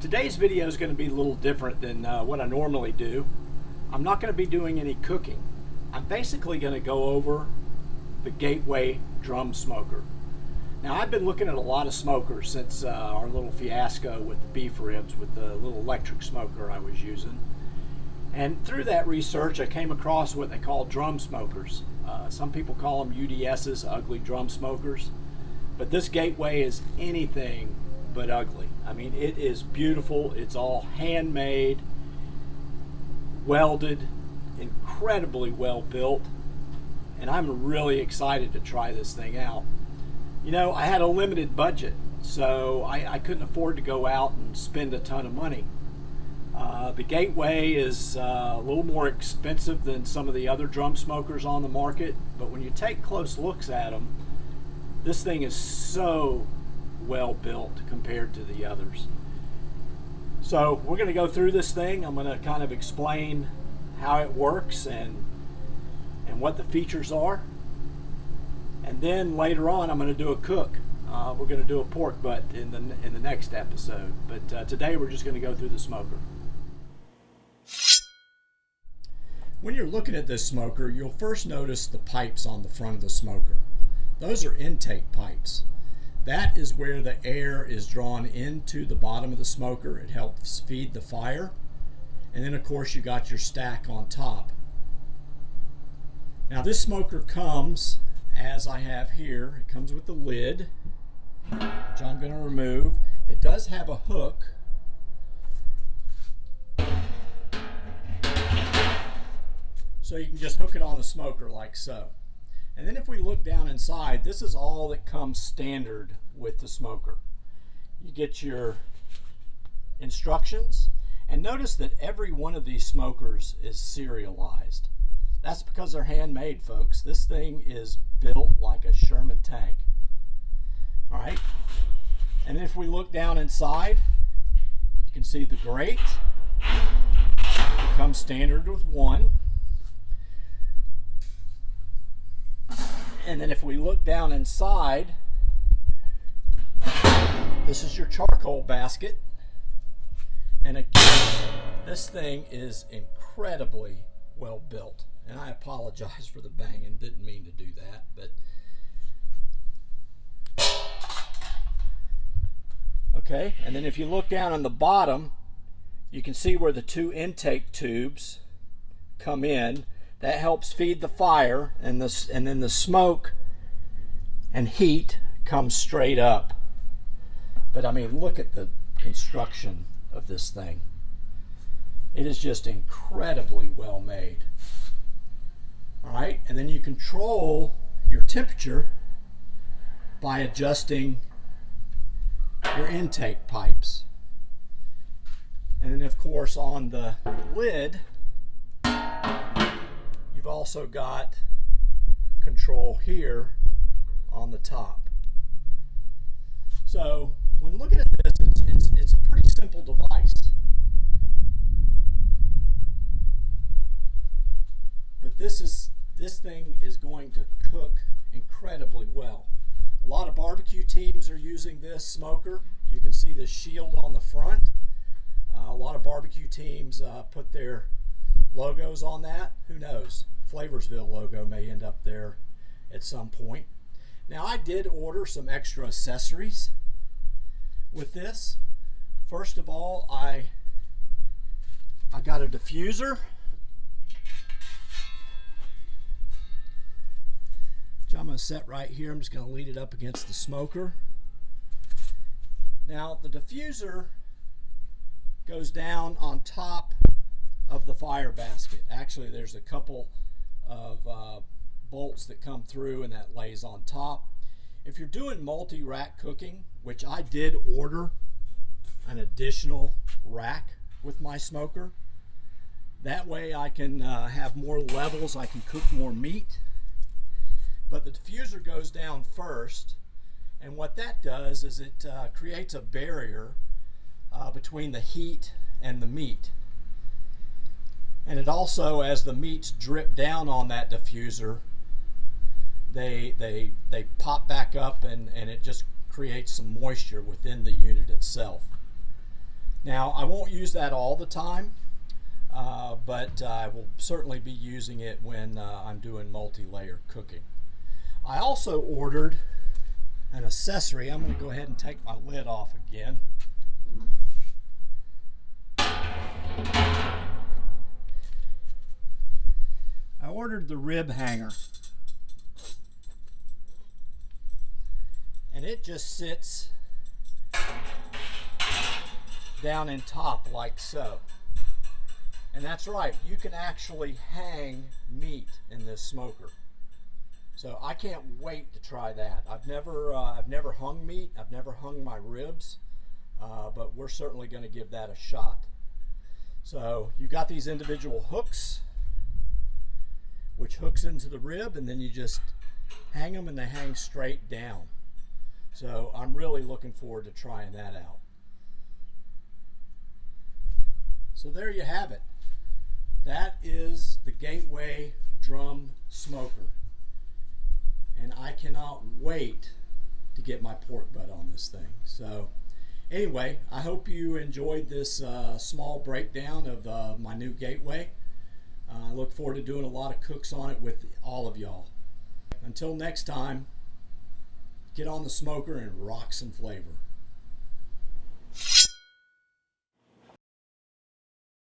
Today's video is going to be a little different than what I normally do. I'm not going to be doing any cooking. I'm basically going to go over the Gateway drum smoker. Now, I've been looking at a lot of smokers since our little fiasco with the beef ribs with the little electric smoker I was using. And through that research, I came across what they call drum smokers. Some people call them UDSs, ugly drum smokers. But this Gateway is anything but ugly. I mean, it is beautiful. It's all handmade, welded, incredibly well built. And I'm really excited to try this thing out. You know, I had a limited budget, so I couldn't afford to go out and spend a ton of money. The Gateway is a little more expensive than some of the other drum smokers on the market, but when you take close looks at them, this thing is so well built compared to the others. So we're going to go through this thing. I'm going to kind of explain how it works and what the features are. And then later on, I'm going to do a cook. We're going to do a pork butt in the next episode. But today we're just going to go through the smoker. When you're looking at this smoker, you'll first notice the pipes on the front of the smoker. Those are intake pipes. That is where the air is drawn into the bottom of the smoker. It helps feed the fire. And then of course you got your stack on top. Now this smoker comes, as I have here, it comes with the lid, which I'm going to remove. It does have a hook. So you can just hook it on the smoker like so. And then if we look down inside, this is all that comes standard with the smoker. You get your instructions, and notice that every one of these smokers is serialized. That's because they're handmade, folks. This thing is built like a Sherman tank. All right. And if we look down inside, you can see the grate. It comes standard with one. And then if we look down inside, this is your charcoal basket. And again, this thing is incredibly well built. And I apologize for the banging, didn't mean to do that, but okay. And then if you look down on the bottom, you can see where the two intake tubes come in. That helps feed the fire, and then the smoke and heat comes straight up. But I mean, look at the construction of this thing. It is just incredibly well made. All right, and then you control your temperature by adjusting your intake pipes. And then of course on the lid, you've also got control here on the top. So when looking at this, it's a pretty simple device. But this thing is going to cook incredibly well. A lot of barbecue teams are using this smoker. You can see the shield on the front. A lot of barbecue teams put their logos on that. Who knows? Flavorsville logo may end up there at some point. Now I did order some extra accessories with this. First of all, I got a diffuser, which I'm going to set right here. I'm just going to lean it up against the smoker. Now the diffuser goes down on top of the fire basket. Actually, there's a couple of bolts that come through and that lays on top. If you're doing multi-rack cooking, which I did order an additional rack with my smoker, that way I can have more levels, I can cook more meat. But the diffuser goes down first, and what that does is it creates a barrier between the heat and the meat. And it also, as the meats drip down on that diffuser, they pop back up and it just creates some moisture within the unit itself. Now, I won't use that all the time, but I will certainly be using it when I'm doing multi-layer cooking. I also ordered an accessory. I'm going to go ahead and take my lid off again. I ordered the rib hanger, and it just sits down in top like so. And that's right, you can actually hang meat in this smoker. So I can't wait to try that. I've never hung meat. I've never hung my ribs, but we're certainly going to give that a shot. So you got these individual hooks, which hooks into the rib, and then you just hang them and they hang straight down. So I'm really looking forward to trying that out. So there you have it. That is the Gateway Drum Smoker. And I cannot wait to get my pork butt on this thing. So anyway, I hope you enjoyed this small breakdown of my new Gateway. I look forward to doing a lot of cooks on it with all of y'all. Until next time, get on the smoker and rock some flavor.